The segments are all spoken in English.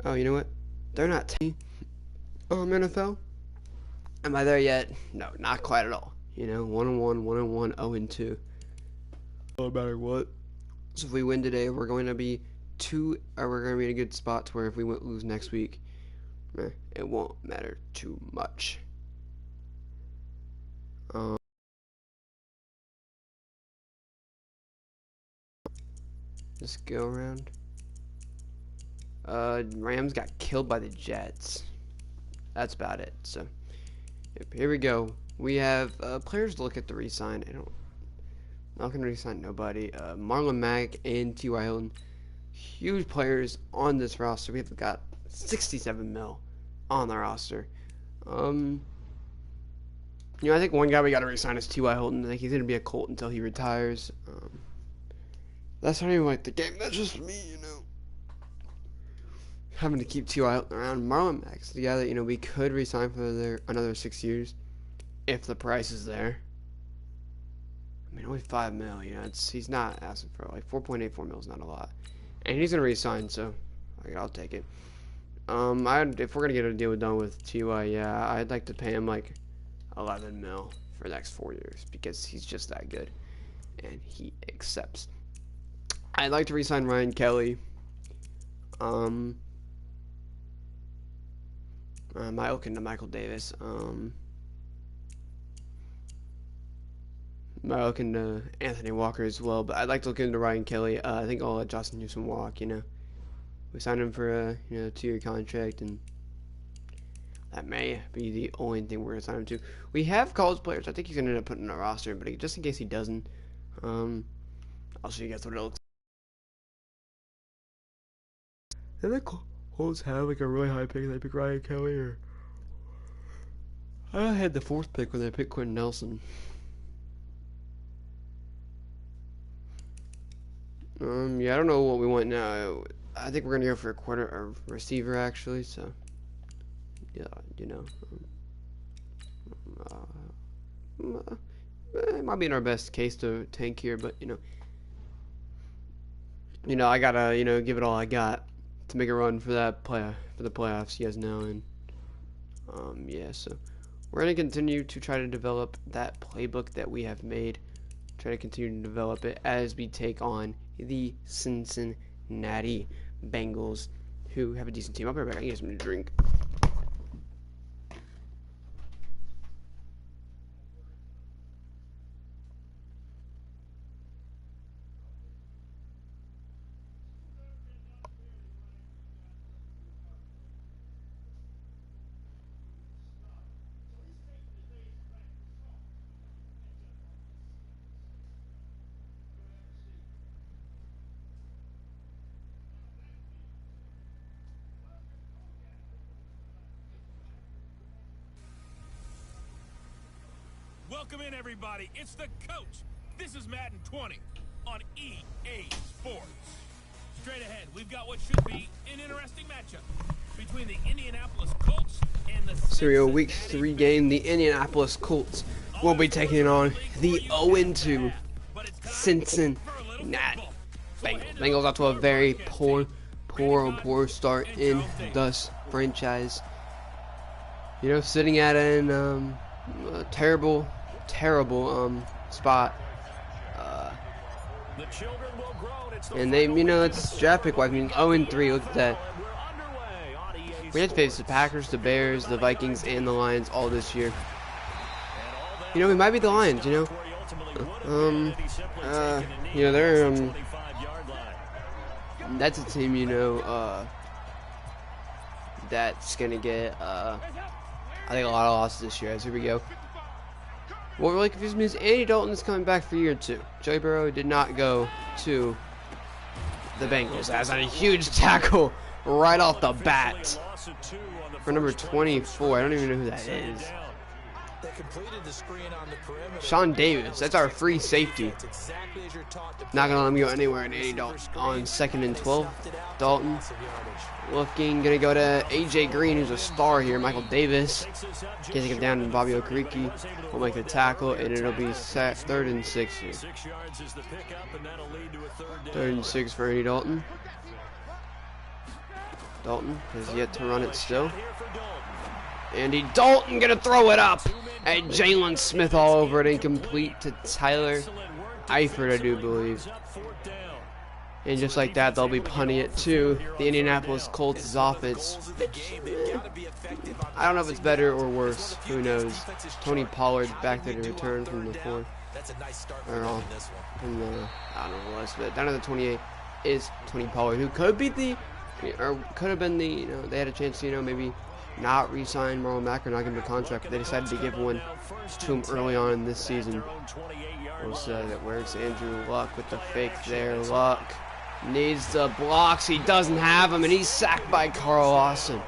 Oh, you know what? They're not NFL. Am I there yet? No, not quite at all. 1-1, 1-1, 0-2. No matter what. So if we win today, we're going to be we're going to be in a good spot to where if we lose next week, it won't matter too much. Just go around. Rams got killed by the Jets. That's about it. So, yep, here we go. We have players to look at the re-sign. Not going to re-sign nobody. Marlon Mack and T.Y. Hilton, huge players on this roster. We've got 67 mil on the roster. I think one guy we got to re-sign is T.Y. Hilton. I think he's going to be a Colt until he retires. That's not even like the game. That's just me, having to keep T.Y. Hilton around. Marlon Mack's the guy that, we could re-sign for another 6 years if the price is there. I mean, only 5 mil, he's not asking for like 4.84 mil is not a lot. And he's going to re-sign, so I'll take it. If we're going to get a deal done with T.Y., yeah, I'd like to pay him like 11 mil for the next 4 years because he's just that good. And he accepts. I'd like to re-sign Ryan Kelly. Might into Michael Davis. Might look into Anthony Walker as well, but I'd like to look into Ryan Kelly. I think I'll let Justin Houston walk. We signed him for a 2-year contract, and that may be the only thing we're gonna sign him to. We have college players. I think he's gonna end up putting in a roster, but just in case he doesn't, I'll show you guys what it looks like. The Colts have like a really high pick. They pick Ryan Kelly, or I had the 4th pick when they picked Quentin Nelson. Yeah, I don't know what we want now. I think we're gonna go for a receiver actually. So, yeah, it might be in our best case to tank here, but I gotta give it all I got to make a run for the playoffs. You guys know, and yeah, so we're gonna continue to try to develop that playbook that we have made. Try to continue to develop it as we take on the Cincinnati Bengals, who have a decent team. I'll be right back. I need something to drink. Welcome in, everybody. It's the coach. This is Madden 20 on EA Sports. Straight ahead, we've got what should be an interesting matchup between the Indianapolis Colts and the Serial Week 3 game. The Indianapolis Colts will be taking on the 0-2 Cincinnati Bengals. Bengals off to a very poor start in this franchise. Sitting at a terrible spot. And they, it's draft pick wise. I mean, 0-3. Look at that. We had to face the Packers, the Bears, the Vikings, and the Lions all this year. We might be the Lions. They're that's a team. That's gonna get I think a lot of losses this year. As here we go. What really confused me is Andy Dalton is coming back for year 2. Joey Burrow did not go to the Bengals. That's a huge tackle right off the bat for number 24. I don't even know who that is. Sean Davis. That's our free safety. Not gonna let him go anywhere in Andy Dalton on 2nd and 12. Dalton gonna go to AJ Green, who's a star here. Michael Davis getting him down, and Bobby Okereke will make the tackle, and it'll be 3rd and 6 here. 3rd and 6 for Andy Dalton. Dalton has yet to run it still. Andy Dalton gonna throw it up. And Jalen Smith all over it, incomplete to Tyler Eifert, I do believe. And just like that, they'll be punting it to the Indianapolis Colts' offense. I don't know if it's better or worse. Who knows? Tony Pollard back there to return from the 4. Or from the, I don't know what it was, but down to the 28 is Tony Pollard, who could be the, or could have been the, you know, they had a chance to, you know, maybe not re-sign Marlon Mack or not give him a contract, but they decided to give one to him early on in this season. Where's Andrew Luck with the fake there? Luck needs the blocks. He doesn't have them, and he's sacked by Carl Lawson.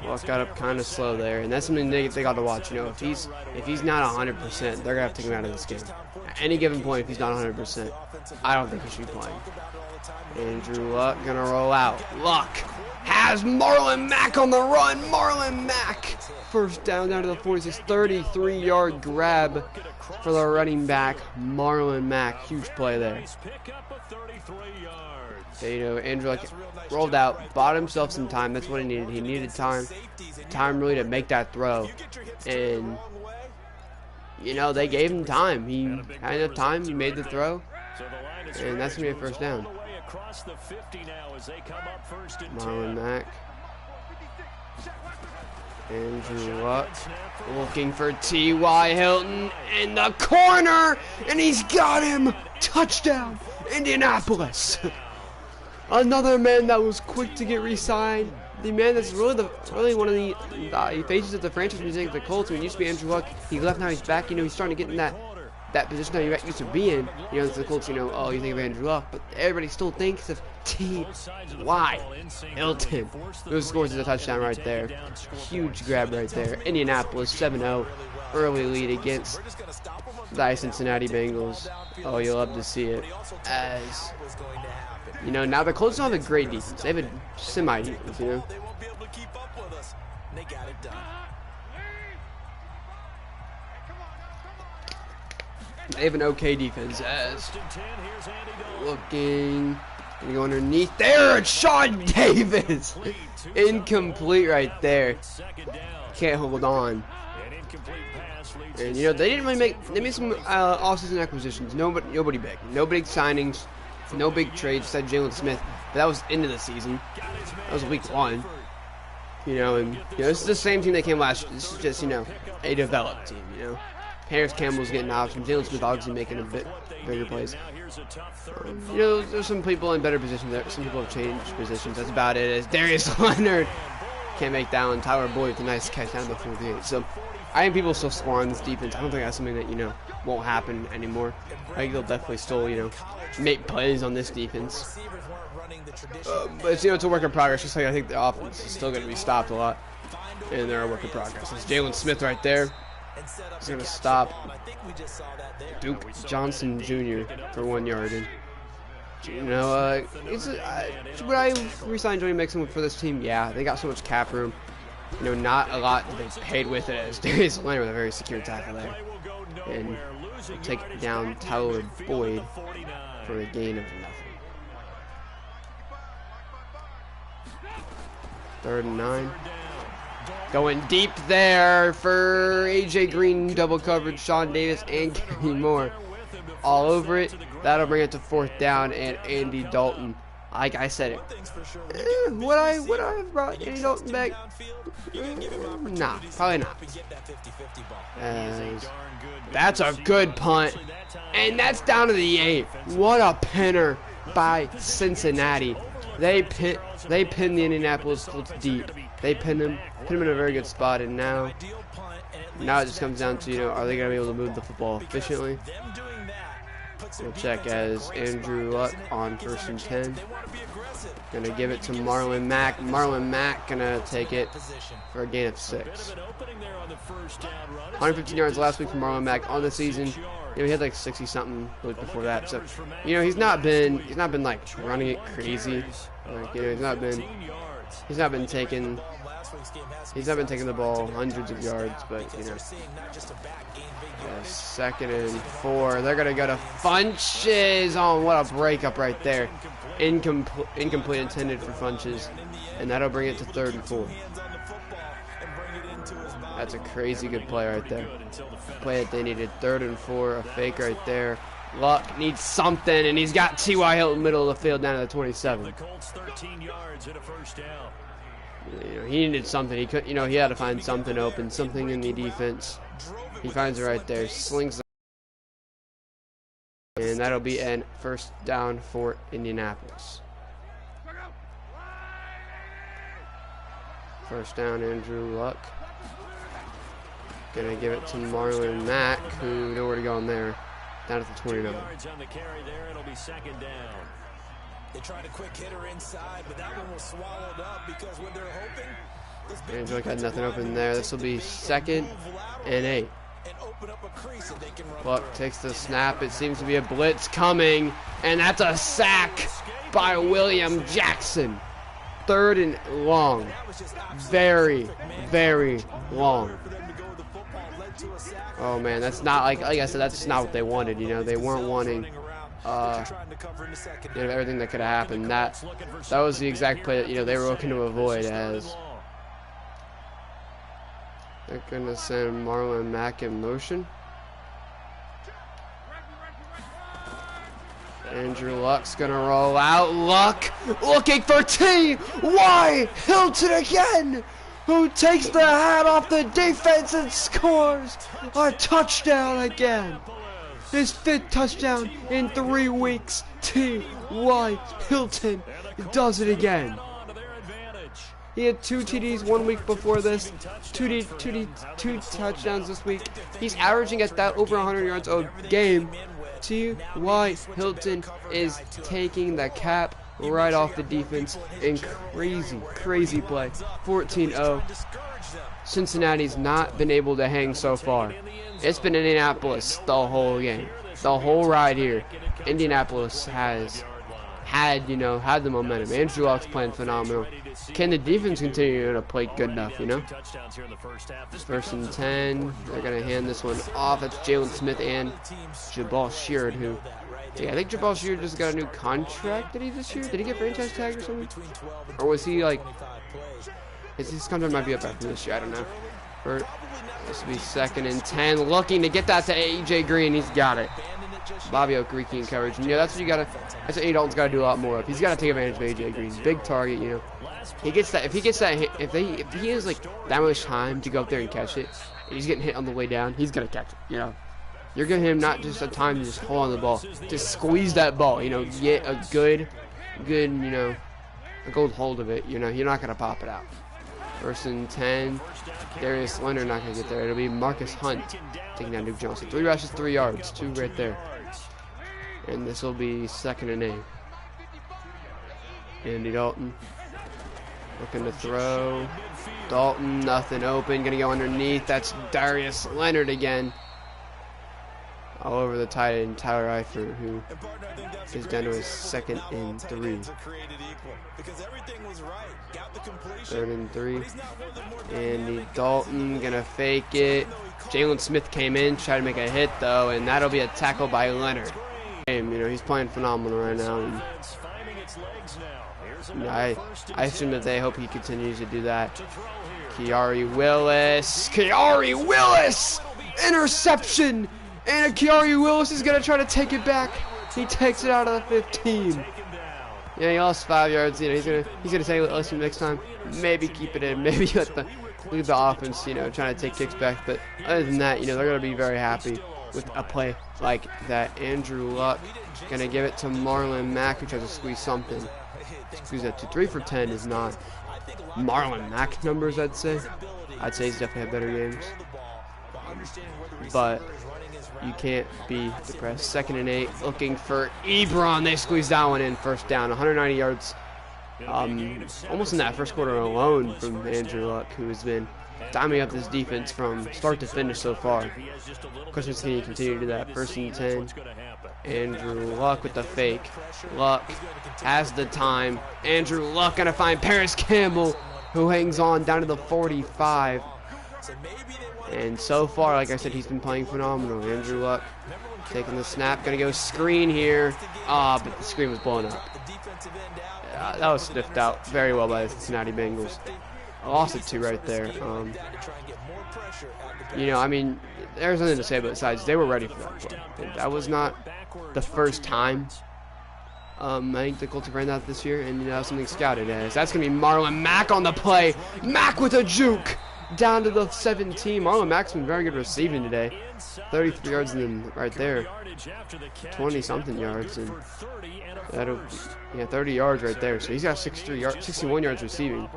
Luck got up kind of slow there, and that's something they got to watch. You know, if he's not 100%, they're gonna have to take him out of this game. At any given point, if he's not 100%, I don't think he should be playing. Andrew Luck gonna roll out. Luck has Marlon Mack on the run. Marlon Mack, first down to the 46, 33-yard grab for the running back, Marlon Mack. Huge play there. You know, Andrew Luck rolled out, bought himself some time. That's what he needed. He needed time really to make that throw. And, you know, they gave him time. He had enough time. He made the throw. And that's going to be a first down. Marlon Mack. Andrew Luck looking for T.Y. Hilton in the corner, and he's got him. Touchdown, Indianapolis. Another man that was quick to get re-signed. The man that's really one of the faces of the franchise when you think of the Colts. When he used to be Andrew Luck, he left, now he's back. You know, he's starting to get in that position that he used to be in. You know, the Colts, you know, oh, you think of Andrew Luck, but everybody still thinks of T.Y. Hilton. Who scores a touchdown right there. Huge grab right there. Indianapolis 7-0. Early lead against the Cincinnati Bengals. Oh, you'll love to see it. As, you know, now the Colts don't have a great defense. They have a semi-defense, you know. They have an okay defense. As looking, gonna go underneath there. It's Sean Davis. Incomplete right there. Can't hold on. And you know, they didn't really they made some off-season acquisitions. Nobody big. No big signings. No big trades. Besides Jalen Smith. But that was into the season. That was week 1. You know, and you know, this is the same team that came last year. This is just, you know, a developed team, you know. Harris Campbell's getting options. Jalen Smith obviously making a bit bigger plays. You know, there's some people in better positions there. Some people have changed positions. That's about it. As Darius Leonard can't make that one. Tyler Boyd with a nice catch down to the 48. So I think people still score on this defense. I don't think that's something that, you know, won't happen anymore. I think they'll definitely still, you know, make plays on this defense. But it's, you know, it's a work in progress. Just like I think the offense is still going to be stopped a lot, and they're a work in progress. It's Jalen Smith right there. He's going to stop Duke Johnson Jr. for 1 yard. And, you know, would I re-sign Johnny Mixon for this team? Yeah, they got so much cap room. You know, not a lot they paid with it, as Darius Leonard with a very secure tackle there. And take down Tyler Boyd for a gain of nothing. 3rd and 9. Going deep there for A.J. Green, double coverage, Sean Davis, and Kenny Moore all over it. That'll bring it to 4th down, and Andy Dalton. Like I said it. Would I have brought Andy Dalton back? Nah, probably not. That's a good punt. And that's down to the 8. What a pinner by Cincinnati. They pin the Indianapolis Colts deep. They put him in a very good spot, and now it just comes down to, you know, are they going to be able to move the football efficiently? We'll check as Andrew Luck on 1st and 10. Going to give it to Marlon Mack. Marlon Mack going to take it for a gain of 6. 115 yards last week from Marlon Mack on the season. You know, he had like 60-something the week before that. So, you know, he's not been like running it crazy. Like, you know, he's not been He's not been taking the ball hundreds of yards, but you know. Yeah, 2nd and 4. They're gonna go to Funches. Oh, what a breakup right there. Incomplete intended for Funches, and that'll bring it to 3rd and 4. That's a crazy good play right there. Play that they needed. 3rd and 4. A fake right there. Luck needs something, and he's got T.Y. Hilton middle of the field down to the 27. The Colts 13 yards and a first down. You know, he needed something. He could, you know, he had to find something open, something in the defense. He finds it right there, slings it, and that'll be a 1st down for Indianapolis. 1st down, Andrew Luck. Gonna give it to Marlon Mack, who nowhere to go in there. Down at the 29. On the carry there, it'll be 2nd down. They tried a quick hitter inside, but that one was swallowed up because what they're hoping. Andrew Luck had nothing open there. This will be 2nd and 8. Luck takes the snap. It seems to be a blitz coming, and that's a sack by William Jackson. 3rd and long. Very, very long. Oh man, that's not like I said. That's not what they wanted. You know, they weren't wanting everything that could have happened. That was the exact play that they were looking to avoid. As they're gonna send Marlon Mack in motion. Andrew Luck's gonna roll out. Luck looking for T.Y. Hilton again, who takes the hat off the defense and scores a touchdown again. His 5th touchdown in 3 weeks. T.Y. Hilton does it again. He had 2 TDs 1 week before this, 2 touchdowns this week. He's averaging at that over 100 yards a game. T.Y. Hilton is taking the cap right off the defense in crazy play. 14-0. Cincinnati's not been able to hang so far. It's been Indianapolis the whole game, the whole ride here. Indianapolis has had the momentum. Andrew Luck's playing phenomenal. Can the defense continue to play good enough? 1st and 10. They're gonna hand this one off. That's Jalen Smith and Jabal Sheard, who. Yeah, I think Jabal Sheard just got a new contract. Did he this year? Did he get franchise tag or something? Or was he like? His contract might be up after this year. I don't know. This will be 2nd and 10. Looking to get that to A.J. Green. He's got it. Bobby Okereke in coverage. And, that's what you gotta. That's what A. Dalton's gotta do a lot more of. He's gotta take advantage of A.J. Green. Big target. He gets that. If he gets that. If he has like that much time to go up there and catch it, and he's getting hit on the way down, he's gonna catch it. You're giving him not just a time to just hold on the ball, just squeeze that ball. Get a good, a good hold of it. You're not gonna pop it out. 1st and 10. Darius Leonard not gonna get there. It'll be Marcus Hunt taking down Duke Johnson. 3 rushes, 3 yards, 2 right there. And this will be 2nd and 8. Andy Dalton looking to throw. Dalton, nothing open. Gonna go underneath. That's Darius Leonard again. All over the tight end, Tyler Eifert, who is down to his 2nd and 3. 3rd and 3. Andy Dalton gonna fake it. Jalen Smith came in, tried to make a hit though, and that'll be a tackle by Leonard. He's playing phenomenal right now. And I assume that they hope he continues to do that. Kiari Willis! Interception! And Kiari Willis is going to try to take it back. He takes it out of the 15. Yeah, he lost 5 yards. He's gonna say, listen, next time, maybe keep it in. Maybe leave the offense, trying to take kicks back. But other than that, they're going to be very happy with a play like that. Andrew Luck going to give it to Marlon Mack, who tries to squeeze something. Squeeze that to 3 for 10 is not Marlon Mack numbers, I'd say. I'd say he's definitely had better games. But you can't be depressed. 2nd and 8, looking for Ebron. They squeezed that one in. 1st down, 190 yards. Almost in that first quarter alone from Andrew Luck, who has been diming up this defense from start to finish so far. Question's can he continue to do that? 1st and 10. Andrew Luck with the fake. Luck has the time. Andrew Luck gonna find Paris Campbell, who hangs on down to the 45. And so far, like I said, he's been playing phenomenal. Andrew Luck taking the snap, gonna go screen here. But the screen was blown up. That was sniffed out very well by the Cincinnati Bengals. I lost it to right there. You know, I mean, there's nothing to say about besides they were ready for that play. That was not the first time I think the Colts have ran that this year, and you know, something scouted as. That's going to be Marlon Mack on the play. Mack with a juke down to the 17. Marlon Mack's been very good receiving today. 33 yards and then right there. 20-something yards. And that'll, yeah, 30 yards right there. So he's got 61 yards receiving.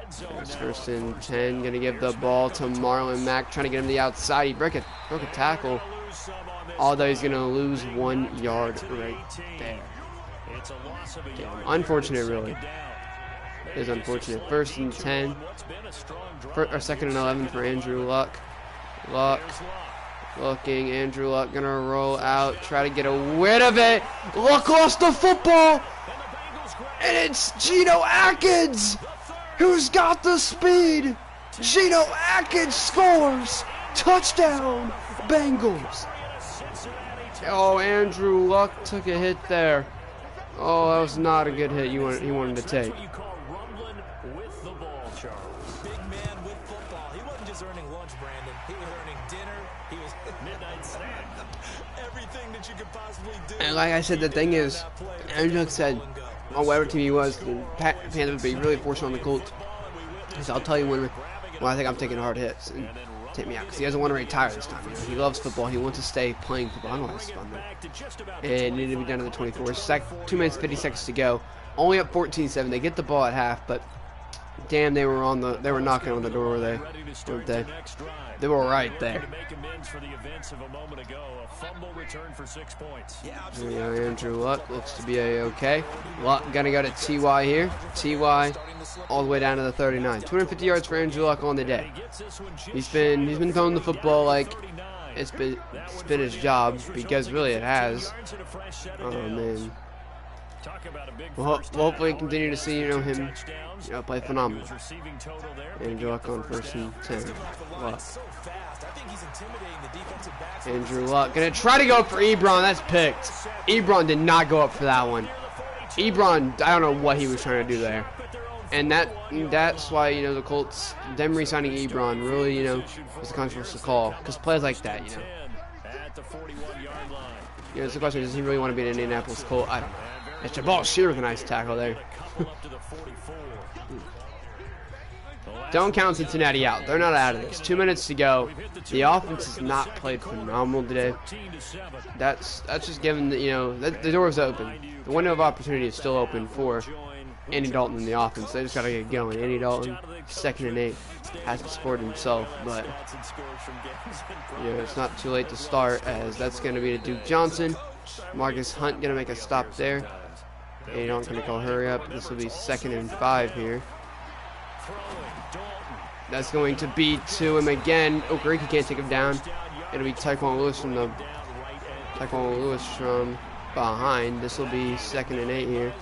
It's 1st and 10. Going to give the ball to Marlon Mack, trying to get him to the outside. He broke a tackle. Although he's going to lose 1 yard right there. Damn, unfortunate, really. It is unfortunate. 1st and 10. Or 2nd and 11 for Andrew Luck. Luck. Looking. Andrew Luck going to roll out. Try to get a win of it. Luck lost the football. And it's Geno Atkins who's got the speed. Geno Atkins scores. Touchdown, Bengals. Oh, Andrew Luck took a hit there. Oh, that was not a good hit he wanted to take. Big man with football. He wasn't just earning lunch, Brandon. He was earning dinner. He was midnight snack. Everything that you could possibly do. And like I said, the thing is, Andrew Luck said on whatever team he was, the Panthers would be really fortunate on the Colts. So I'll tell you when I think I'm taking hard hits and take me out, because he doesn't want to retire this time. You know, he loves football. He wants to stay playing football. I don't know what's fun there. And needed to be down to the 24. 2 minutes 50 seconds to go. Only up 14-7. They get the ball at half, but damn, they were knocking on the door, were they? Weren't they? They were right there. Yeah, Andrew Luck looks to be okay. Luck gonna go to Ty here. Ty all the way down to the 39. 250 yards for Andrew Luck on the day. He's been throwing the football like it's been his job, because really it has. Oh man. We'll hopefully continue to see him play phenomenal. Andrew Luck on 1st and 10. Luck. Andrew Luck gonna try to go up for Ebron. That's picked. Ebron did not go up for that one. Ebron, I don't know what he was trying to do there. And that's why, the Colts, them re-signing Ebron really, was a controversial call. Because plays like that, it's the question, does he really want to be an Indianapolis Colt? I don't know. It's Jabal Shear with a nice tackle there. Don't count Cincinnati out. They're not out of this. 2 minutes to go. The offense has not played phenomenal today. That's just given that, the door is open. The window of opportunity is still open for Andy Dalton in the offense. They just got to get going. Andy Dalton, 2nd and 8, hasn't scored himself, but it's not too late to start, as that's going to be to Duke Johnson. Marcus Hunt going to make a stop there. Andy Dalton going to call hurry up. This will be 2nd and 5 here. That's going to be to him again. Oh, Greek, he can't take him down. It'll be Tyquan Lewis from behind. This will be 2nd and 8 here.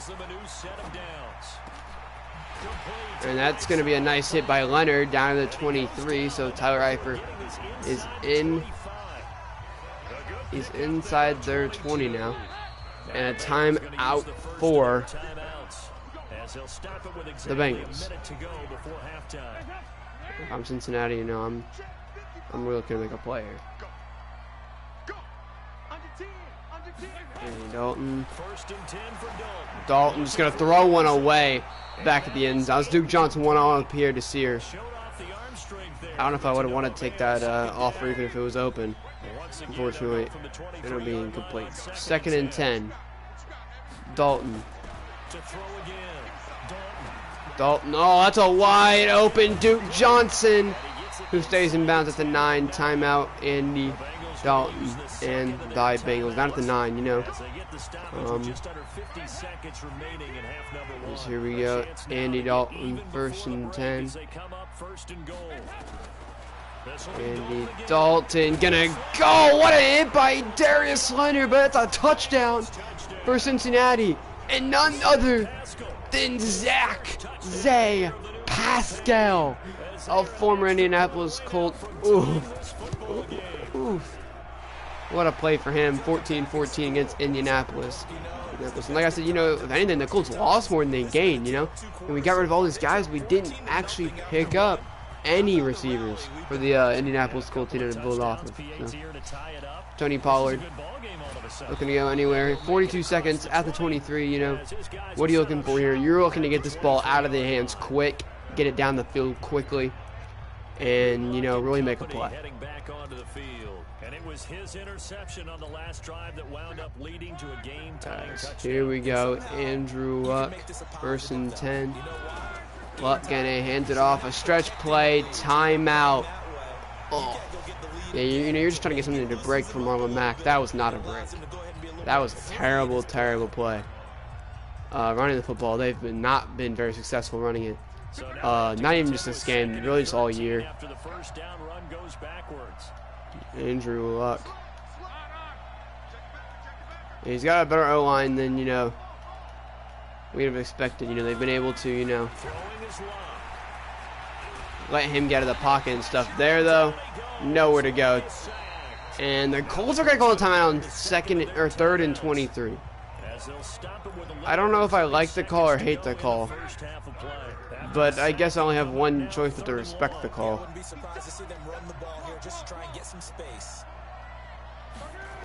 And that's going to be a nice hit by Leonard down to the 23. So Tyler Eifert is in. He's inside their 20 now. And a timeout for the Bengals. If I'm Cincinnati, I'm really looking to make a play here. And Dalton. Dalton just going to throw one away back at the end zone. Duke Johnson one on up here to Sear. I don't know if I would have wanted to take that offer even if it was open. Unfortunately, it'll be incomplete. 2nd and 10. Dalton. Dalton. Oh, that's a wide open Duke Johnson, who stays in bounds at the 9. Timeout, Andy Dalton and the Bengals. Not at the 9, Here we go. Andy Dalton, 1st and 10. Andy Dalton gonna go. What a hit by Darius Leonard, but it's a touchdown for Cincinnati. And none other than Zay Pascal, a former Indianapolis Colt. Oof. Oof. What a play for him. 14-14 against Indianapolis. And like I said, you know, if anything, the Colts lost more than they gained, you know. And we got rid of all these guys. We didn't actually pick up any receivers for the Indianapolis Colts team to build off of. So. Tony Pollard looking to go anywhere. 42 seconds at the 23, you know. What are you looking for here? You're looking to get this ball out of the hands quick, get it down the field quickly, and, you know, really make a play. It was his interception on the last drive that wound up leading to a game-tying touchdown. Here we go. Andrew Luck, 1st and 10. Luck gonna hand it off. A stretch play. Timeout. Oh. Yeah, you know, you're just trying to get something to break from Marlon Mack. That was not a break. That was a terrible, terrible play. Running the football, they've not been very successful running it. Not even just this game, really just all year. After the first down run goes backwards. Andrew Luck. He's got a better O-line than, you know, we'd have expected. You know, they've been able to, you know, let him get out of the pocket and stuff. There, though, nowhere to go. And the Colts are going to call a timeout on 3rd and 23. I don't know if I like the call or hate the call, but I guess I only have one choice but to respect the call.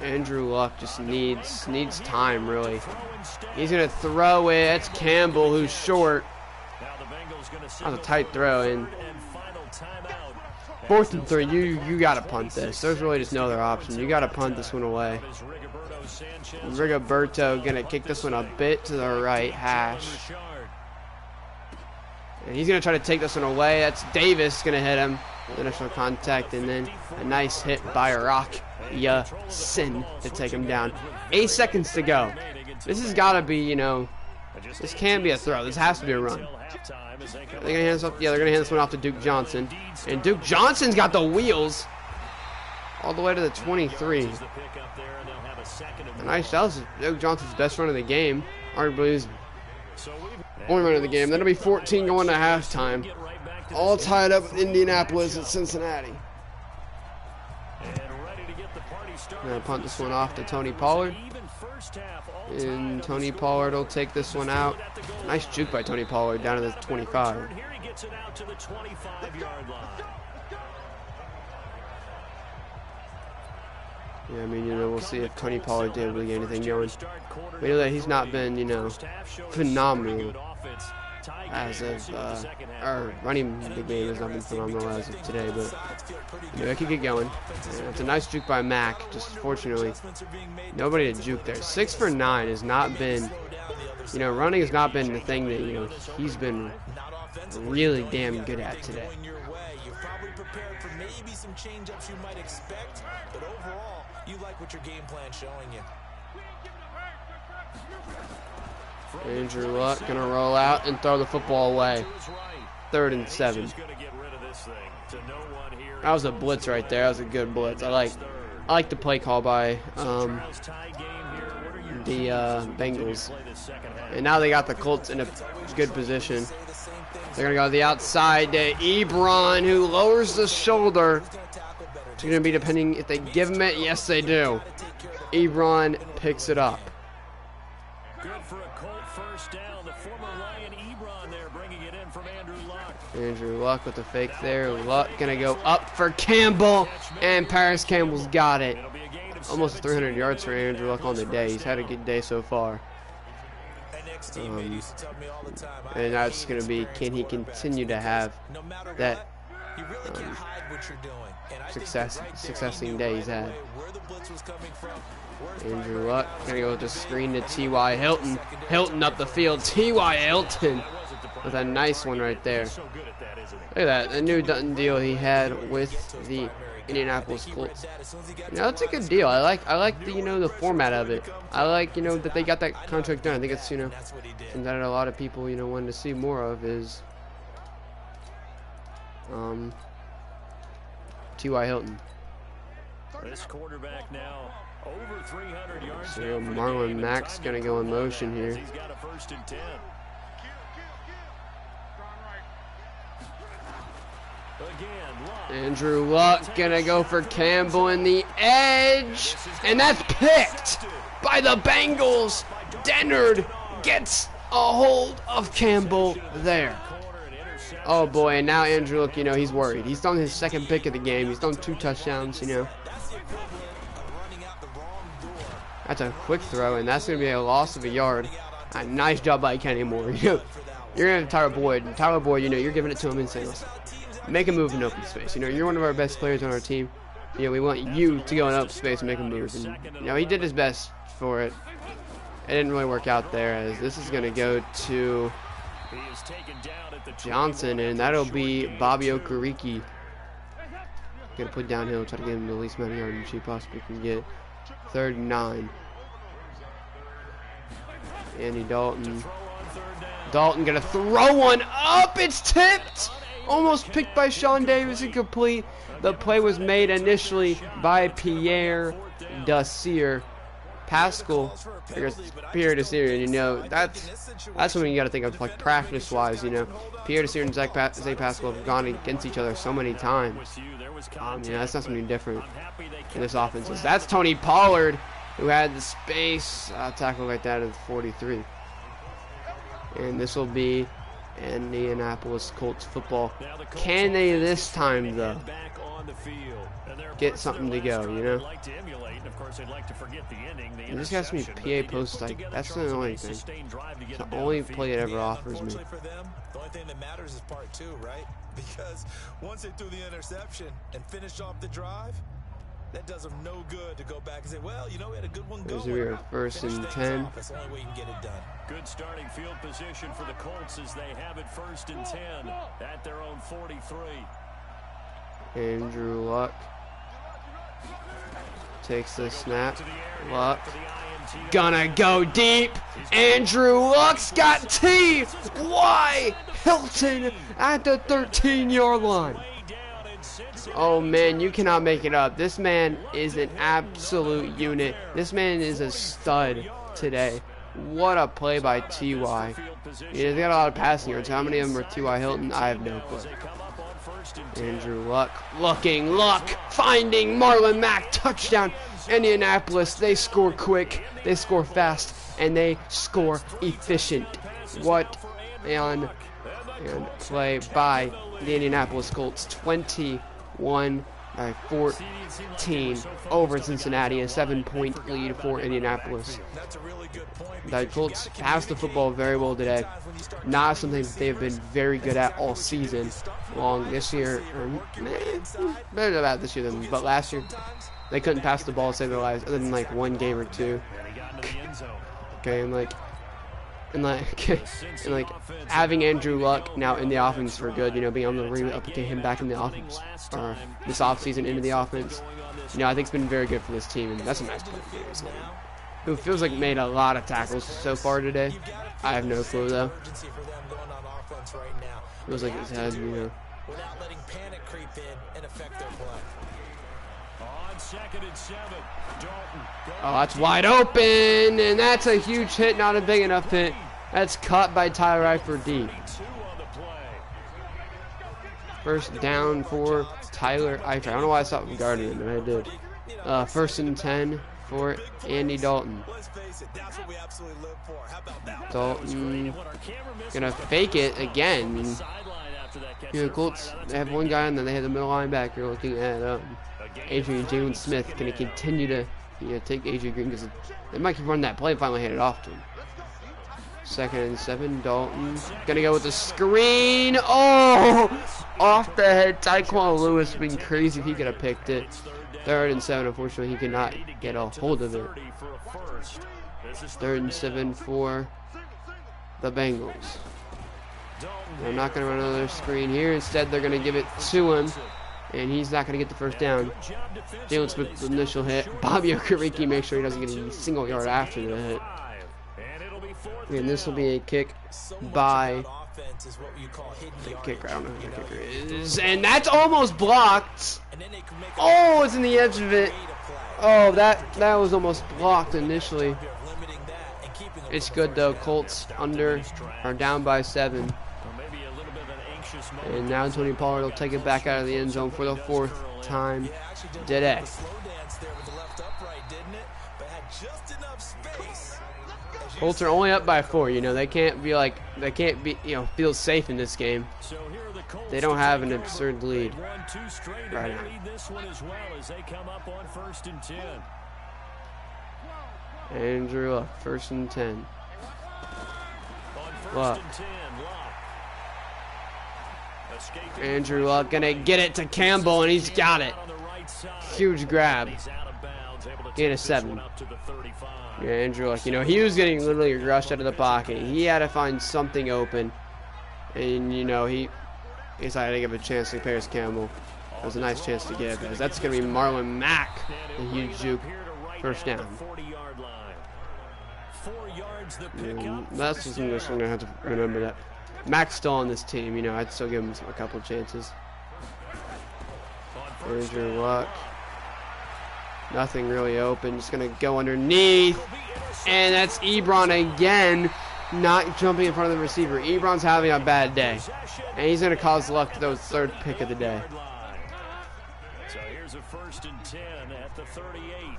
Andrew Luck just needs time, really. He's going to throw it. That's Campbell, who's short. That was a tight throw. And 4th and 3, you got to punt this. There's really just no other option. You got to punt this one away. Rigoberto going to kick this one a bit to the right hash. And he's going to try to take this one away. That's Davis going to hit him. Initial contact, and then a nice hit by Rock Sin to take him down. 8 seconds to go. This has got to be, you know, this can't be a throw. This has to be a run. They're gonna hand this off. Yeah, they're gonna hand this one off to Duke Johnson, and Duke Johnson's got the wheels all the way to the 23. Nice. That was Duke Johnson's best run of the game. Arguably his only run of the game. That'll be 14 going to halftime. All tied up with Indianapolis and Cincinnati. I'm going to punt this one off to Tony Pollard. And Tony Pollard will take this one out. Nice juke by Tony Pollard down to the 25. Yeah, I mean, you know, we'll see if Tony Pollard did really get anything going. We know that he's not been, you know, phenomenal as of, or running the game has not been phenomenal as of today, but you know, it could get going. And it's a nice juke by Mack. Just fortunately, nobody to juke there. 6 for 9 has not been, you know, running has not been the thing that, you know, he's been really damn good at today. You're probably prepared for maybe some change-ups you might expect, but overall, you like what your game plan's showing you. Andrew Luck gonna roll out and throw the football away. 3rd and 7. That was a blitz right there. That was a good blitz. I like the play call by the Bengals. And now they got the Colts in a good position. They're gonna go to the outside to Ebron, who lowers the shoulder. It's gonna be depending if they give him it. Yes, they do. Ebron picks it up. Andrew Luck with the fake there. Luck gonna go up for Campbell, and Paris Campbell's got it. Almost 300 yards for Andrew Luck on the day. He's had a good day so far. And that's gonna be, can he continue to have that successing day he's had? Andrew Luck gonna go with the screen to T.Y. Hilton. Hilton up the field. T.Y. Hilton with a nice one right there. Look at that, a new Dutton deal he had with the Indianapolis Colts. You know, that's a good deal. I like the, you know, the format of it. I like, you know, that they got that contract done. I think it's, you know, something that a lot of people, you know, wanted to see more of is T.Y. Hilton. This quarterback now over 300 yards. So Marlon Mack's gonna go in motion here. He's got a 1st and 10. Again, Luck. Andrew Luck gonna go for Campbell in the edge, and that's picked by the Bengals. Dennard gets a hold of Campbell there. Oh boy, and now Andrew Luck, you know, he's worried. He's thrown his 2nd pick of the game. He's thrown 2 touchdowns, you know. That's a quick throw, and that's going to be a loss of a yard. A nice job by Kenny Moore. You know, you're going to Tyler Boyd. And Tyler Boyd, you know, you're giving it to him and saying, listen, make a move in open space. You know, you're one of our best players on our team. You know, we want you to go in open space and make a move. And, you know, he did his best for it. It didn't really work out there, as this is going to go to Johnson, and that'll be Bobby Okereke. Going to put downhill, try to get him the least amount of yardage he possibly can get. 3rd and 9. Andy Dalton. Dalton gonna throw one up. It's tipped. Almost picked by Sean Davis, incomplete. The play was made initially by Pierre Desir. Pascal, Pierre Desir, and you know that's something you got to think of, like practice-wise. You know, Pierre Desir and Zay Pascal have gone against each other so many times. You know, that's not something different in this offense. That's Tony Pollard, who had the space tackle right there at the 43. And this will be Indianapolis Colts football. Can they this time, though, get something to go, you know? And this has to be PA post, like, that's the only thing. It's the only play it ever offers me. The only thing that matters is part 2, right? Because once they threw the interception and finished off the drive, that does them no good to go back and say, well, you know, we had a good one going. Here's your 1st and 10. That's the only way you can get it done. Good starting field position for the Colts as they have it 1st and 10 at their own 43. Andrew Luck takes the snap. Luck gonna go deep. Andrew Luck's got T.Y. Hilton at the 13-yard line. Oh man, you cannot make it up. This man is an absolute unit. This man is a stud today. What a play by T.Y. They got a lot of passing yards. How many of them were T.Y. Hilton? I have no clue. Andrew Luck looking. Luck finding Marlon Mack. Touchdown. Indianapolis. They score quick. They score fast. And they score efficient. What an play by the Indianapolis Colts. 21-14 over Cincinnati. A 7-point lead for Indianapolis. The Colts passed the football very well today. Not something that they've been very good at all season long this year. Better about this year than, but last year they couldn't pass the ball to save their lives other than like one game or two. Okay, and having Andrew Luck now in the offense for good, you know, being able to replicate him back in the offense, or this offseason into the offense, you know, I think it's been very good for this team, and that's a nice play. Who feels like made a lot of tackles so far today. I have no clue though. Feels like his head, you know. Without letting panic creep in and affect their play. On 2nd and 7, Dalton. Oh, that's wide open, and that's a huge hit, not a big enough hit. That's caught by Tyler Eifert D. 2 on the play. 1st down for Tyler Eifert. I don't know why I stopped from guarding him, but I did. 1st and 10 for Andy Dalton. Dalton gonna fake it again. You know, Colts, they have one guy and then they have the middle linebacker looking at Adrian Jalen Smith. Gonna continue to, you know, take Adrian Green because they might keep running that play and finally hand it off to him. 2nd and 7, Dalton gonna go with the screen. Oh, off the head. Tyquan Lewis been crazy if he could have picked it. 3rd and 7, unfortunately he cannot get a hold of it. 3rd and 7 for the Bengals. They're not going to run another screen here. Instead, they're going to give it to him. And he's not going to get the first down. Jalen Smith, the initial hit. Bobby Okereke makes sure he doesn't get a single yard after the hit. And this will be a kick by the kicker. I don't know who the kicker is. And that's almost blocked. Oh, it's in the edge of it. Oh, that was almost blocked initially. It's good though. Colts are down by 7. And now Tony Pollard will take it back out of the end zone for the 4th time today. Colts are only up by 4. You know, they can't be, feel safe in this game. They don't have an absurd lead right now. Andrew Luck, 1st and 10. Luck. Andrew Luck gonna get it to Campbell, and he's got it. Huge grab. Gain of 7. Yeah, Andrew Luck, you know, he was getting literally rushed out of the pocket. He had to find something open. And, you know, he decided to give a chance to Paris Campbell. It was a nice chance to get, because that's going to be Marlon Mack. A huge juke. 1st down. That's just I'm going to have to remember that. Mack's still on this team, you know, I'd still give him a couple chances. Andrew Luck. Nothing really open, just going to go underneath. And that's Ebron again, not jumping in front of the receiver. Ebron's having a bad day. And he's going to cause Luck to throw his 3rd pick of the day. So here's a 1st and 10 at the 38.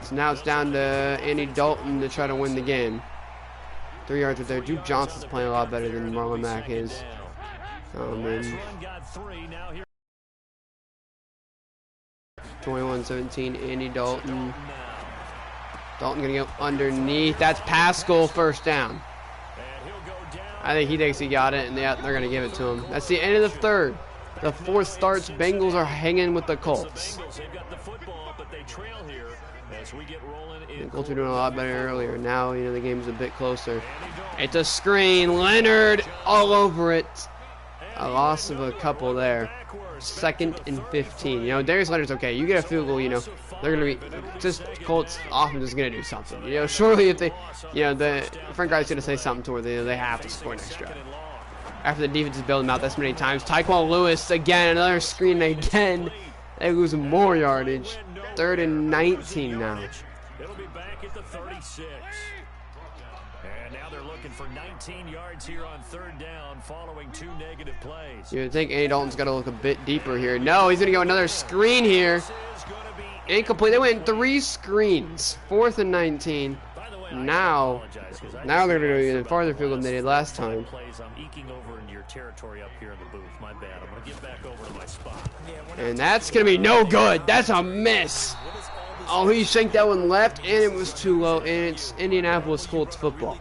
So now it's down to Andy Dalton to try to win the game. 3 yards right there. Duke Johnson's playing a lot better than Marlon Mack is. 21-17, Andy Dalton. Dalton gonna go underneath. That's Pascal, 1st down. I think he thinks he got it, and they're gonna give it to him. That's the end of the 3rd. The 4th starts. Bengals are hanging with the Colts. The Colts were doing a lot better earlier. Now, you know, the game's a bit closer. It's a screen. Leonard all over it. A loss of a couple there. 2nd and 15. You know, Darius Leonard's okay. You get a field goal, you know, they're going to be, just Colts offense is going to do something. You know, surely if they, you know, the Frank Reich's going to say something to where they have to score next drive. After the defense has bailed them out this many times. Tyquan Lewis again, another screen again. They lose more yardage. 3rd and 19 now. It'll be back at the 36. And now they're looking for 19 yards here on 3rd down following 2 negative plays. You would think Andy Dalton's got to look a bit deeper here. No, he's going to go another screen here. Incomplete. They went 3 screens. 4th and 19. Now they're going to go even farther field than they did last time. I'm eking over into your territory up here in the booth. My bad. I'm going to get back over to my spot. And that's going to be no good. That's a miss. Oh, he shanked that one left, and it was too low. And it's Indianapolis Colts football.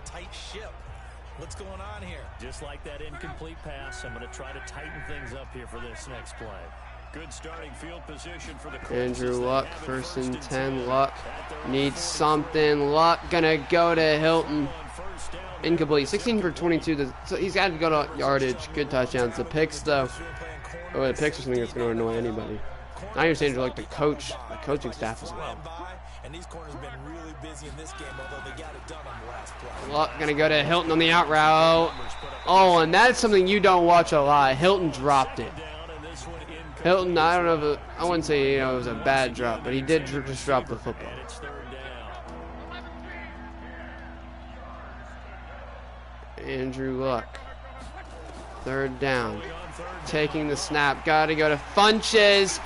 What's going on here? Just like that incomplete pass, I'm going to try to tighten things up here for this next play. Good starting field position for the Colts. Andrew Luck, 1st and 10. Luck needs something. Luck gonna go to Hilton. Incomplete. 16 for 22. So he's got to go to yardage. Good touchdowns. The picks, though. Oh, the picks are something that's going to annoy anybody. Now you're saying like the coaching staff as well. Luck gonna go to Hilton on the out route. Oh, and that's something you don't watch a lot. Hilton dropped it. Hilton, I don't know if I wouldn't say, you know, it was a bad drop, but he did just drop the football. Andrew Luck, 3rd down, taking the snap, got to go to Funches,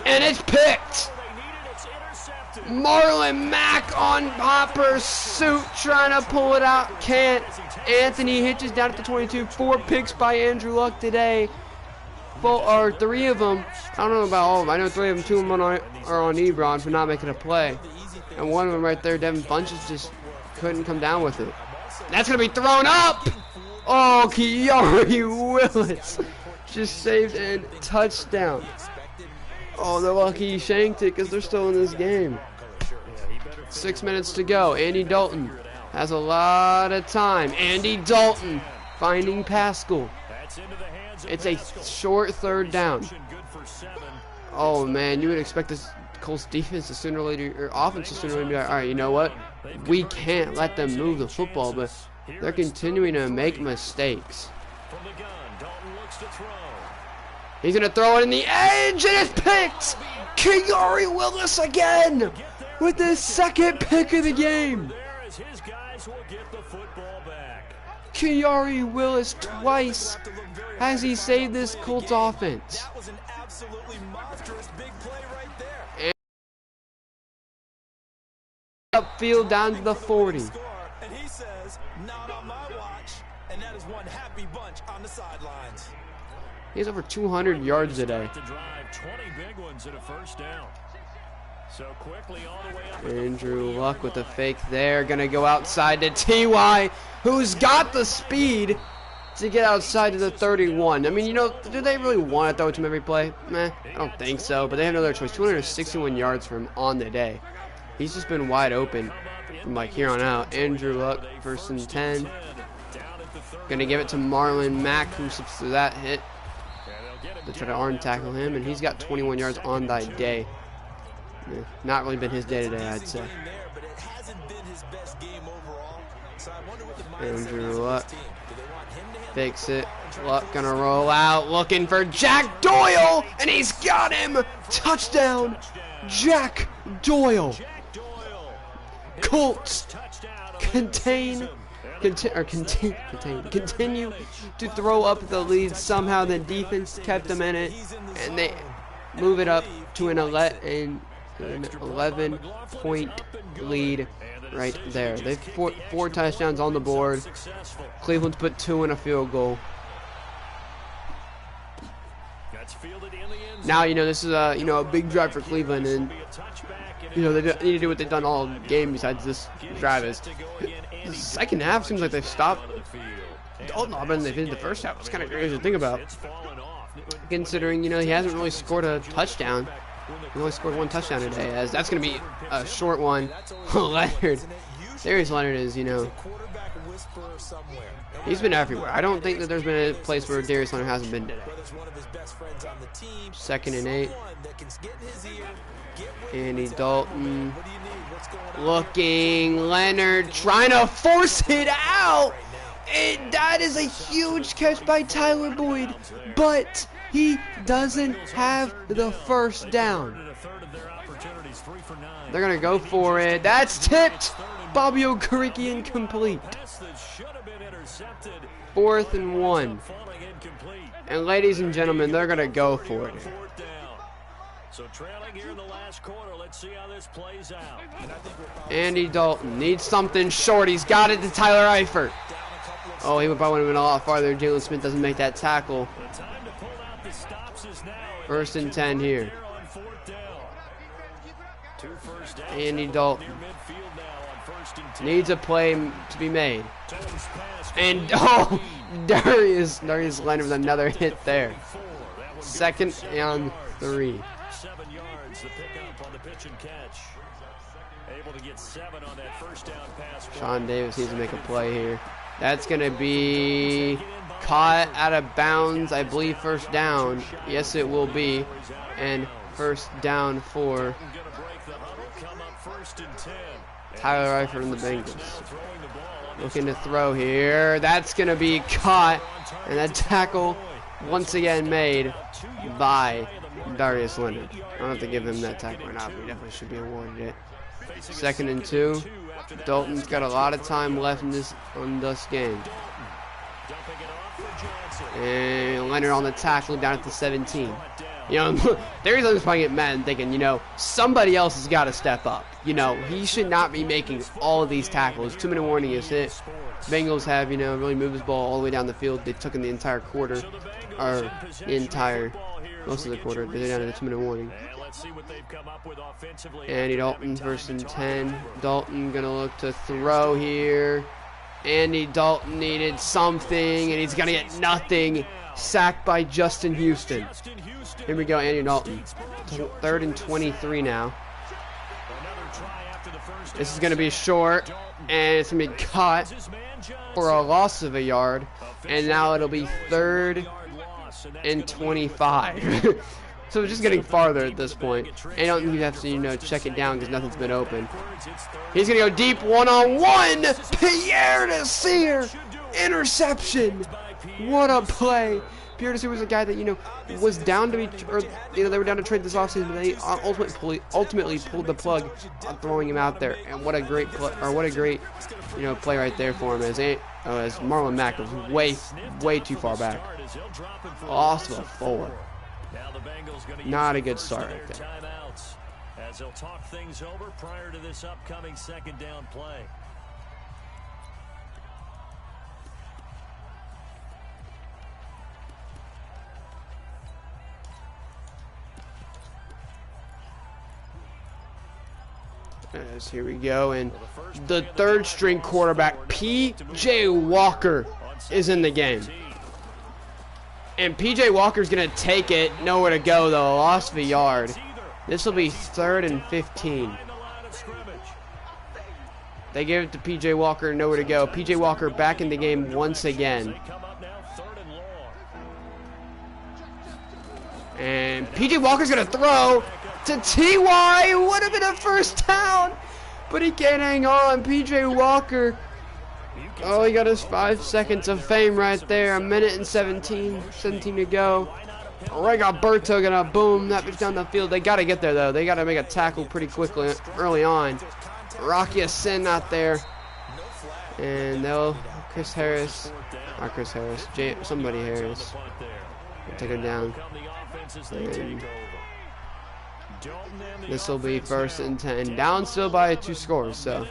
and it's picked. Marlon Mack on Popper's suit, trying to pull it out, can't. Anthony Hitches down at the 22. 4 picks by Andrew Luck today. 3 of them, I don't know about all of them. I know 3 of them, 2 of them are on Ebron for not making a play. And one of them right there, Devin Funches, just couldn't come down with it. That's going to be thrown up! Oh, Kiari Willis just saved a touchdown. Oh, they're lucky he shanked it because they're still in this game. 6 minutes to go. Andy Dalton has a lot of time. Andy Dalton finding Pascal. It's a short third down. Oh man, you would expect this Colts defense to sooner or later, or offense to sooner or later be like, all right, you know what? We can't let them move the football, but they're continuing to make mistakes. He's gonna throw it in the edge, and it's picked. Kiyari Willis again with his second pick of the game. Kiyari Willis twice has he saved this Colts offense. That was an absolutely monstrous big play right there. And upfield down to the 40. And he says, not on my watch. And that is one happy bunch on the sidelines. He has over 200 yards today. Andrew Luck with the fake there. Gonna go outside to T.Y., who's got the speed to get outside to the 31. I mean, you know, do they really want to throw it to him every play? Meh, I don't think so. But they have no other choice. 261 yards for him on the day. He's just been wide open from like here on out. Andrew Luck, 1st and 10. Gonna give it to Marlon Mack, who slips through that hit to try to arm tackle him, and he's got 21 yards on that day. Yeah, not really been his day today, I'd say. Andrew Luck fakes it. Luck gonna roll out, looking for Jack Doyle, and he's got him. Touchdown, Jack Doyle. Colts continue to throw up the lead. Somehow the defense kept them in it, and they move it up to an 11-point lead right there. They've four touchdowns on the board. Cleveland's put 2 in a field goal. Now, you know, this is a big drive for Cleveland, and you know, they need to do what they've done all game besides this drive. Is the second half seems like they've stopped Dalton better than they did the first half. It's kind of crazy to think about, considering, you know, he hasn't really scored a touchdown. He only scored 1 touchdown today, as that's going to be a short one. Leonard, Darius Leonard is, you know, he's been everywhere. I don't think that there's been a place where Darius Leonard hasn't been today. 2nd and 8. Andy Dalton looking, Leonard trying to force it out, and that is a huge catch by Tyler Boyd, but he doesn't have the first down. They're gonna go for it. That's tipped. Bobby Okereke incomplete. 4th and 1. And ladies and gentlemen, they're gonna go for it. So trailing here in the last quarter, let's see how this plays out. Andy Dalton needs something short. He's got it to Tyler Eifert. Oh, he probably would have been a lot farther. Jalen Smith doesn't make that tackle. 1st and 10 here. Andy Dalton needs a play to be made. And oh, Darius Leonard with another hit there. 2nd and 3. 7 yards, the pickup on the pitch and catch. Able to get 7 on that first down pass. Sean Davis needs to make a play here. That's going to be caught out of bounds, I believe, 1st down. Yes, it will be. And 1st down for Tyler Eifert and the Bengals. Looking to throw here. That's going to be caught. And that tackle once again made by Darius Leonard. I don't have to give him that tackle or not, but he definitely should be awarded it. 2nd and 2. Dalton's got a lot of time left in this game. And Leonard on the tackle down at the 17. You know, Darius Leonard's probably getting mad and thinking, you know, somebody else has got to step up. You know, he should not be making all of these tackles. 2-minute warning is hit. Bengals have, you know, really moved this ball all the way down the field. They took in the entire quarter, or most of the quarter. They're down to the 2-minute warning. Andy Dalton, 1st and 10. Dalton gonna look to throw here. Andy Dalton needed something, and he's gonna get nothing. Sacked by Justin Houston. Here we go, Andy Dalton. 3rd and 23 now. This is gonna be short, and it's gonna be caught for a loss of a yard. And now it'll be 3rd and 25. So it's just getting farther at this point. And I don't have to, check it down because nothing's been open. He's going to go deep one-on-one. Pierre Desir. Interception. What a play. Pierre Desir was a guy that, was down to be, they were down to trade this offseason, but they ultimately pulled the plug on throwing him out there. And what a great play, or what a great, play right there for him as Marlon Mack was way too far back. Lost of a 4. Not a good start right there. As they'll talk things over prior to this upcoming second down play. As here we go, and the third string quarterback, P.J. Walker, is in the game. And P.J. Walker's going to take it. Nowhere to go, though. Lost of a yard. This will be 3rd and 15. They give it to P.J. Walker. Nowhere to go. P.J. Walker back in the game once again. And P.J. Walker's going to throw to T.Y. Would have been a first down. But he can't hang on. P.J. Walker. Oh, he got his 5 seconds of fame right there. 1:17 to go. Rigoberto gonna boom that bitch down the field. They gotta get there though. They gotta make a tackle pretty quickly early on. Rocky Sin out there, and they'll somebody Harris. They'll take him down. This will be 1st and 10. Down still by 2 scores. So.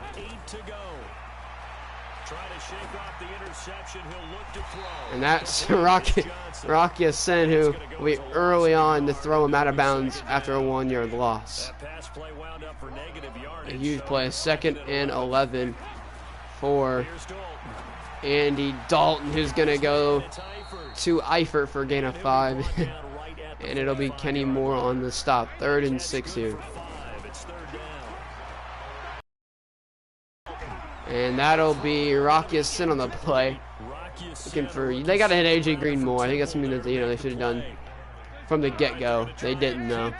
And that's Rocky Sin, who will be early on to throw him out of bounds after a 1-yard loss. A huge play, 2nd and 11 for Andy Dalton, who's going to go to Eifert for a gain of 5. And it'll be Kenny Moore on the stop. 3rd and 6 here. And that'll be Rocky Sin on the play. Looking for, they got to hit AJ Green more. I think that's something that they should have done from the get-go. They didn't though.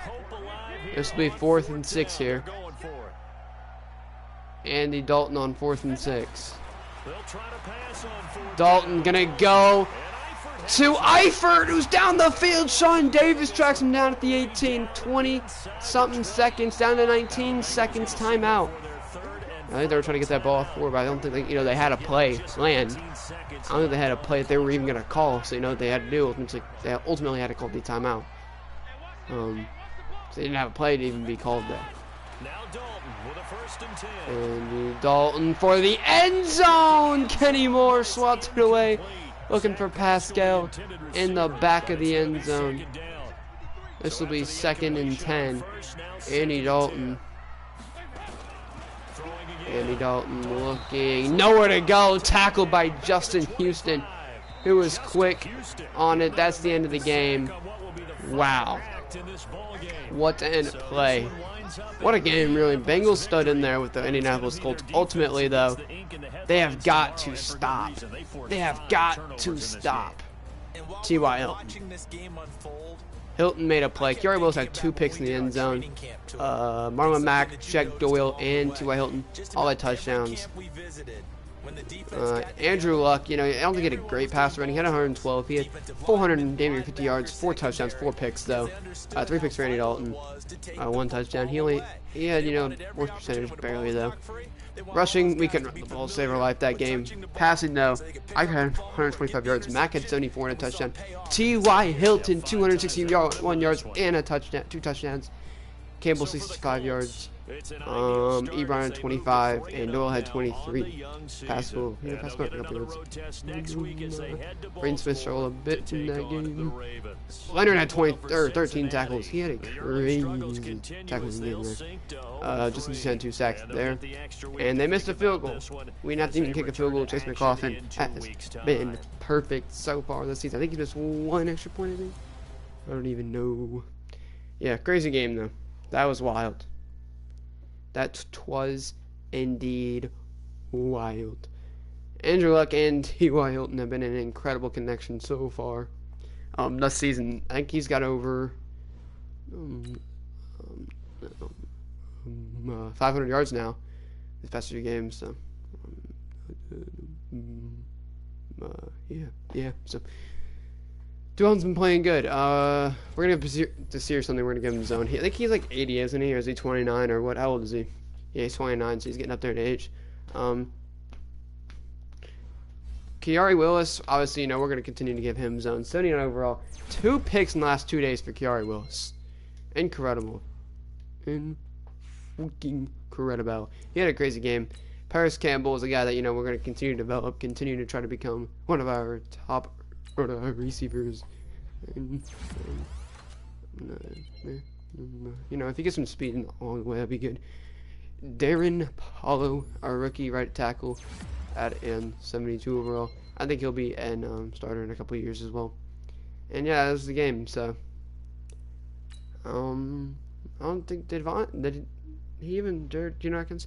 This will be 4th and 6 here. Andy Dalton on 4th and 6. Dalton gonna go to Eifert, who's down the field. Sean Davis tracks him down at the 18. 20-something seconds, down to 19 seconds. Timeout. I think they were trying to get that ball forward, but I don't think they had a play planned. I don't think they had a play that they were even going to call. So what they had to do. They ultimately had to call the timeout. So they didn't have a play to even be called there. And Dalton for the end zone. Kenny Moore swats it away, looking for Pascal in the back of the end zone. This will be 2nd and 10. Andy Dalton looking nowhere to go. Tackled by Justin Houston, who was quick on it. That's the end of the game. Wow. What an end play. What a game, really. Bengals stood in there with the Indianapolis Colts. Ultimately, though, they have got to stop. They have got to stop T.Y. Hilton. Hilton made a play. Kiari Willis had 2 picks in the end zone. Marlon Mack, Jack Doyle, and T.Y. Hilton all had touchdowns. Andrew Luck, I don't think he had a great pass running. He had 112. He had 450 yards, 4 touchdowns, 4 picks though. 3 picks for Andy Dalton, 1 touchdown. He had worst percentage barely though. Rushing, we couldn't run the ball, save our life that game. Passing though, I had 125 yards. Mack had 74 and a touchdown. T.Y. Hilton 261 yards and a touchdown, 2 touchdowns. Campbell 65 yards. Ebron had 25 and Doyle had 23. Passable. Passable a couple yards. Brain Smith struggled a bit in that game. Leonard had 13 tackles. He had a crazy tackles game there. Justin had 2 sacks there. And they missed a field goal. We didn't have to even kick a field goal. Chase McLaughlin has been perfect so far this season. I think he missed 1 extra point, I think. I don't even know. Yeah, crazy game though. That was wild. That was indeed wild. Andrew Luck and T.Y. Hilton have been an incredible connection so far. this season. I think he's got over 500 yards now these past few games. So, yeah. So, Dwell's been playing good. We're gonna have to see or something. We're gonna give him zone. I think he's like 80, isn't he? Or is he 29 or what? How old is he? Yeah, he's 29, so he's getting up there in age. Kiari Willis, obviously, we're going to continue to give him zone. 79 overall. 2 picks in the last 2 days for Kiari Willis. Incredible. Incredible. He had a crazy game. Paris Campbell is a guy that, we're going to continue to develop, continue to try to become one of our top receivers. And, if he gets some speed along the way, that'd be good. Darren Paulo, our rookie right tackle, at in 72 overall. I think he'll be an starter in a couple of years as well. And yeah, that was the game. So I don't think did he even Geno Atkins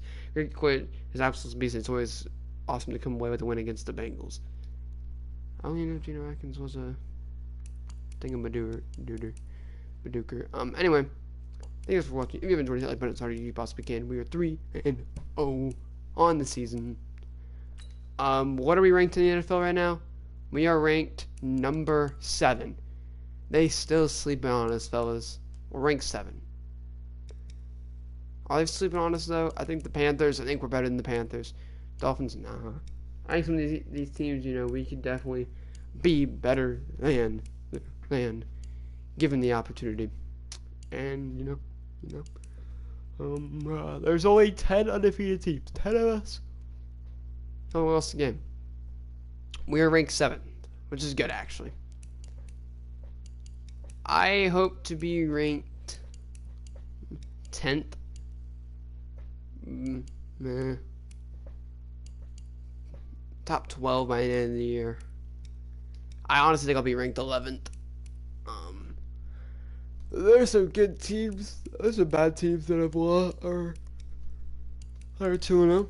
quit his absolute beast. It's always awesome to come away with a win against the Bengals. I don't even know if Geno Atkins was a thingamaduker. Anyway. Thanks for watching. If you have enjoyed it, like button as hard as you possibly can. We are 3-0 on the season. What are we ranked in the NFL right now? We are ranked number 7. They still sleeping on us, fellas. We're ranked 7. Are they sleeping on us though? I think the Panthers. I think we're better than the Panthers. Dolphins, nah. I think some of these teams, we could definitely be better than given the opportunity. And there's only 10 undefeated teams. 10 of us. Oh, we lost the game. We are ranked 7th, which is good actually. I hope to be ranked 10th. Top 12 by the end of the year. I honestly think I'll be ranked 11th. There's some good teams. There's some bad teams that have lost or are 2-0.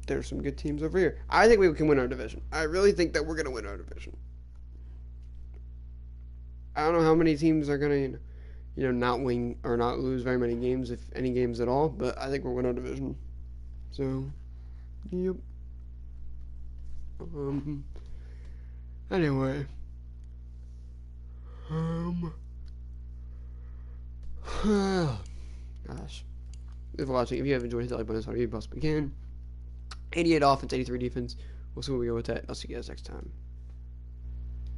There's some good teams over here. I think we can win our division. I really think that we're gonna win our division. I don't know how many teams are gonna, not win or not lose very many games, if any games at all. But I think we'll win our division. So, yep. Anyway. Gosh. Thanks for watching. If you have enjoyed, hit the like button as hard as you possibly can. 88 offense, 83 defense. We'll see where we go with that. I'll see you guys next time.